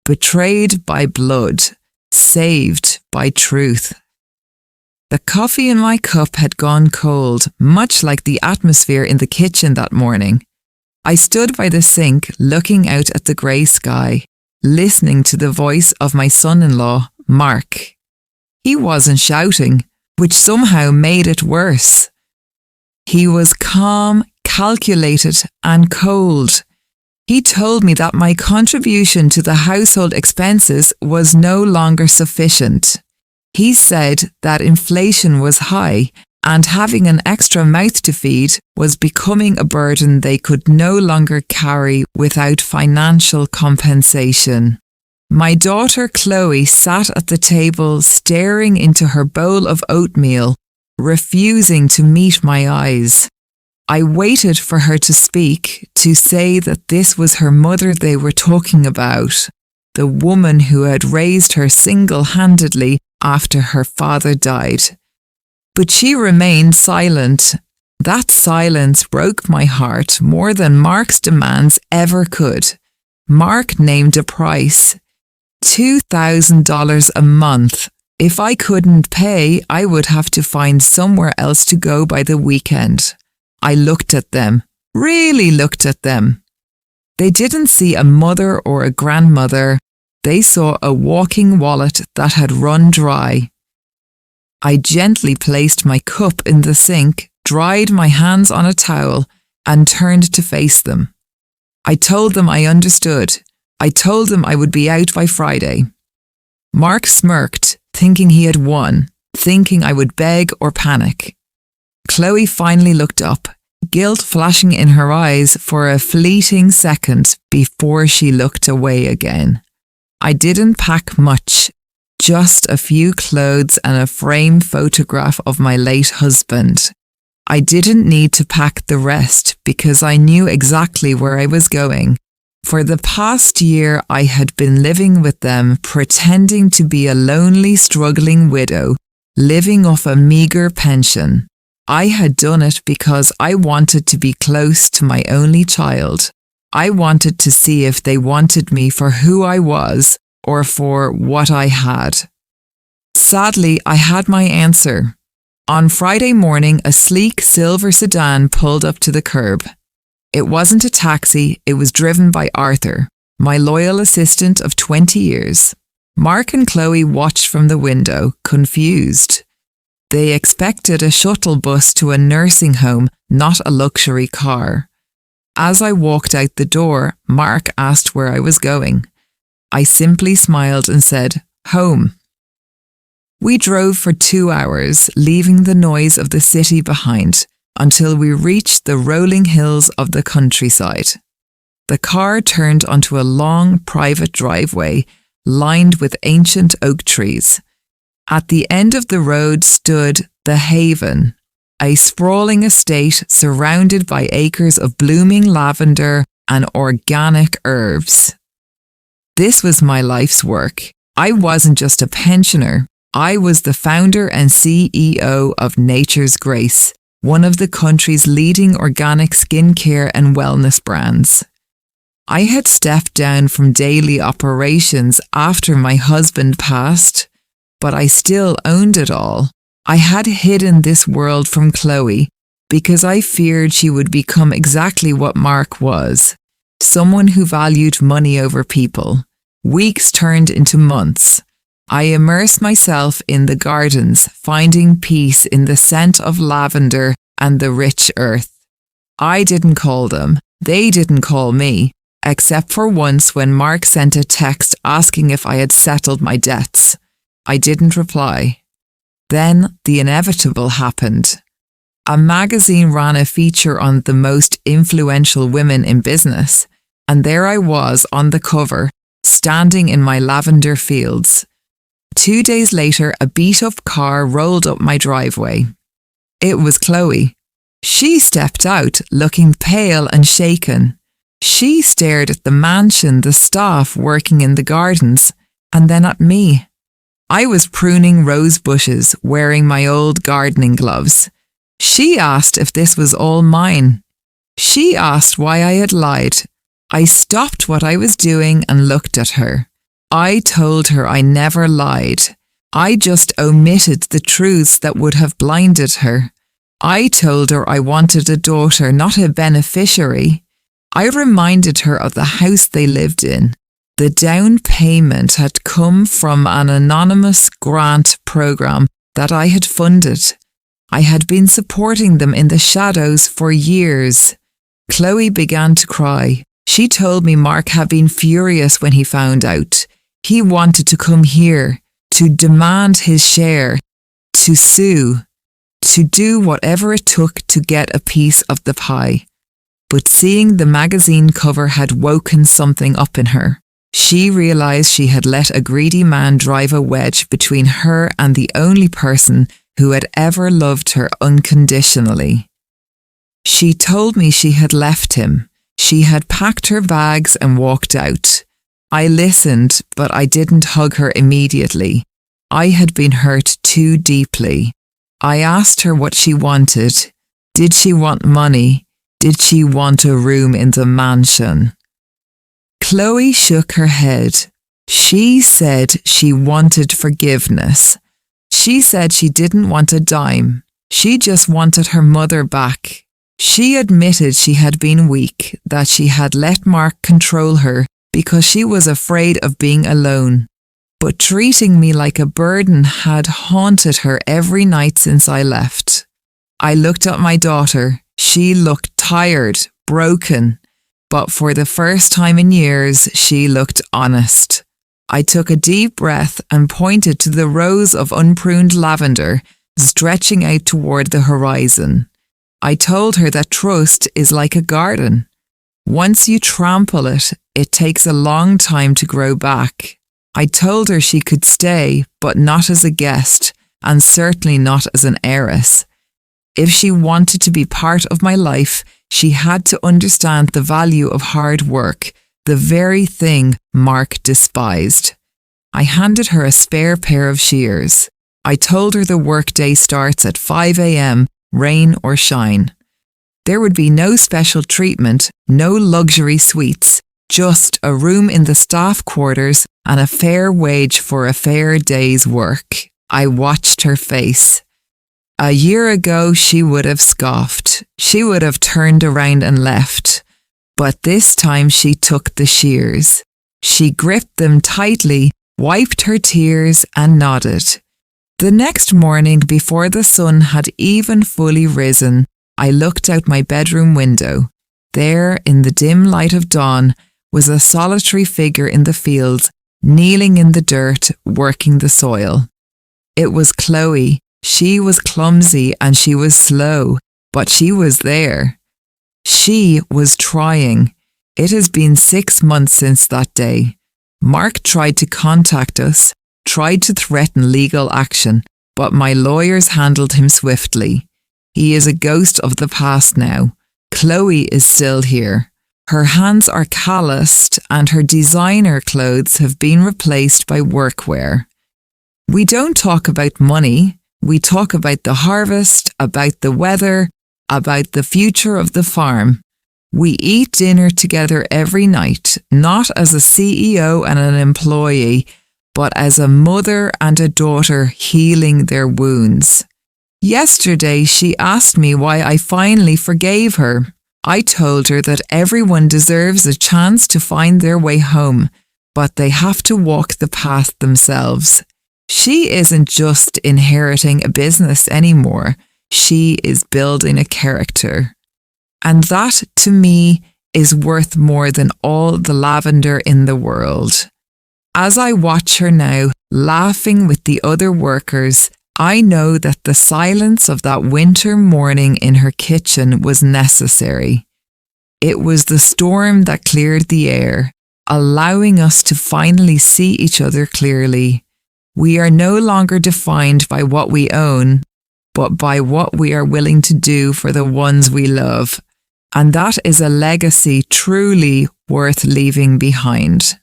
betrayed by blood, saved by truth. The coffee in my cup had gone cold, much like the atmosphere in the kitchen that morning. I stood by the sink, looking out at the grey sky, listening to the voice of my son-in-law, Mark. He wasn't shouting, which somehow made it worse. He was calm, calculated, and cold. He told me that my contribution to the household expenses was no longer sufficient. He said that inflation was high and having an extra mouth to feed was becoming a burden they could no longer carry without financial compensation. My daughter Chloe sat at the table staring into her bowl of oatmeal, refusing to meet my eyes. I waited for her to speak, to say that this was her mother they were talking about, the woman who had raised her single-handedly after her father died. But she remained silent. That silence broke my heart more than Mark's demands ever could. Mark named a price, $2,000 a month. If I couldn't pay, I would have to find somewhere else to go by the weekend. I looked at them, really looked at them. They didn't see a mother or a grandmother. They saw a walking wallet that had run dry. I gently placed my cup in the sink, dried my hands on a towel, and turned to face them. I told them I understood. I told them I would be out by Friday. Mark smirked, thinking he had won, thinking I would beg or panic. Chloe finally looked up, guilt flashing in her eyes for a fleeting second before she looked away again. I didn't pack much, just a few clothes and a framed photograph of my late husband. I didn't need to pack the rest because I knew exactly where I was going. For the past year, I had been living with them, pretending to be a lonely, struggling widow, living off a meagre pension. I had done it because I wanted to be close to my only child. I wanted to see if they wanted me for who I was or for what I had. Sadly, I had my answer. On Friday morning, a sleek silver sedan pulled up to the curb. It wasn't a taxi, it was driven by Arthur, my loyal assistant of 20 years. Mark and Chloe watched from the window, confused. They expected a shuttle bus to a nursing home, not a luxury car. As I walked out the door, Mark asked where I was going. I simply smiled and said, home. We drove for 2 hours, leaving the noise of the city behind, until we reached the rolling hills of the countryside. The car turned onto a long private driveway lined with ancient oak trees. At the end of the road stood The Haven, a sprawling estate surrounded by acres of blooming lavender and organic herbs. This was my life's work. I wasn't just a pensioner. I was the founder and CEO of Nature's Grace, one of the country's leading organic skincare and wellness brands. I had stepped down from daily operations after my husband passed, but I still owned it all. I had hidden this world from Chloe because I feared she would become exactly what Mark was, someone who valued money over people. Weeks turned into months. I immersed myself in the gardens, finding peace in the scent of lavender and the rich earth. I didn't call them. They didn't call me, except for once when Mark sent a text asking if I had settled my debts. I didn't reply. Then the inevitable happened. A magazine ran a feature on the most influential women in business, and there I was on the cover, standing in my lavender fields. 2 days later, a beat-up car rolled up my driveway. It was Chloe. She stepped out, looking pale and shaken. She stared at the mansion, the staff working in the gardens, and then at me. I was pruning rose bushes, wearing my old gardening gloves. She asked if this was all mine. She asked why I had lied. I stopped what I was doing and looked at her. I told her I never lied. I just omitted the truths that would have blinded her. I told her I wanted a daughter, not a beneficiary. I reminded her of the house they lived in. The down payment had come from an anonymous grant program that I had funded. I had been supporting them in the shadows for years. Chloe began to cry. She told me Mark had been furious when he found out. He wanted to come here, to demand his share, to sue, to do whatever it took to get a piece of the pie. But seeing the magazine cover had woken something up in her. She realized she had let a greedy man drive a wedge between her and the only person who had ever loved her unconditionally. She told me she had left him. She had packed her bags and walked out. I listened, but I didn't hug her immediately. I had been hurt too deeply. I asked her what she wanted. Did she want money? Did she want a room in the mansion? Chloe shook her head. She said she wanted forgiveness. She said she didn't want a dime. She just wanted her mother back. She admitted she had been weak, that she had let Mark control her because she was afraid of being alone. But treating me like a burden had haunted her every night since I left. I looked at my daughter. She looked tired, broken, but for the first time in years, she looked honest. I took a deep breath and pointed to the rows of unpruned lavender stretching out toward the horizon. I told her that trust is like a garden. Once you trample it, it takes a long time to grow back. I told her she could stay, but not as a guest, and certainly not as an heiress. If she wanted to be part of my life, she had to understand the value of hard work, the very thing Mark despised. I handed her a spare pair of shears. I told her the workday starts at 5 a.m., rain or shine. There would be no special treatment, no luxury suites, just a room in the staff quarters and a fair wage for a fair day's work. I watched her face. A year ago, she would have scoffed. She would have turned around and left. But this time she took the shears. She gripped them tightly, wiped her tears and nodded. The next morning, before the sun had even fully risen, I looked out my bedroom window. There, in the dim light of dawn, was a solitary figure in the fields, kneeling in the dirt, working the soil. It was Chloe. She was clumsy and she was slow, but she was there. She was trying. It has been 6 months since that day. Mark tried to contact us, tried to threaten legal action, but my lawyers handled him swiftly. He is a ghost of the past now. Chloe is still here. Her hands are calloused and her designer clothes have been replaced by workwear. We don't talk about money. We talk about the harvest, about the weather, about the future of the farm. We eat dinner together every night, not as a CEO and an employee, but as a mother and a daughter healing their wounds. Yesterday, she asked me why I finally forgave her. I told her that everyone deserves a chance to find their way home, but they have to walk the path themselves. She isn't just inheriting a business anymore. She is building a character. And that, to me, is worth more than all the lavender in the world. As I watch her now, laughing with the other workers, I know that the silence of that winter morning in her kitchen was necessary. It was the storm that cleared the air, allowing us to finally see each other clearly. We are no longer defined by what we own, but by what we are willing to do for the ones we love. And that is a legacy truly worth leaving behind.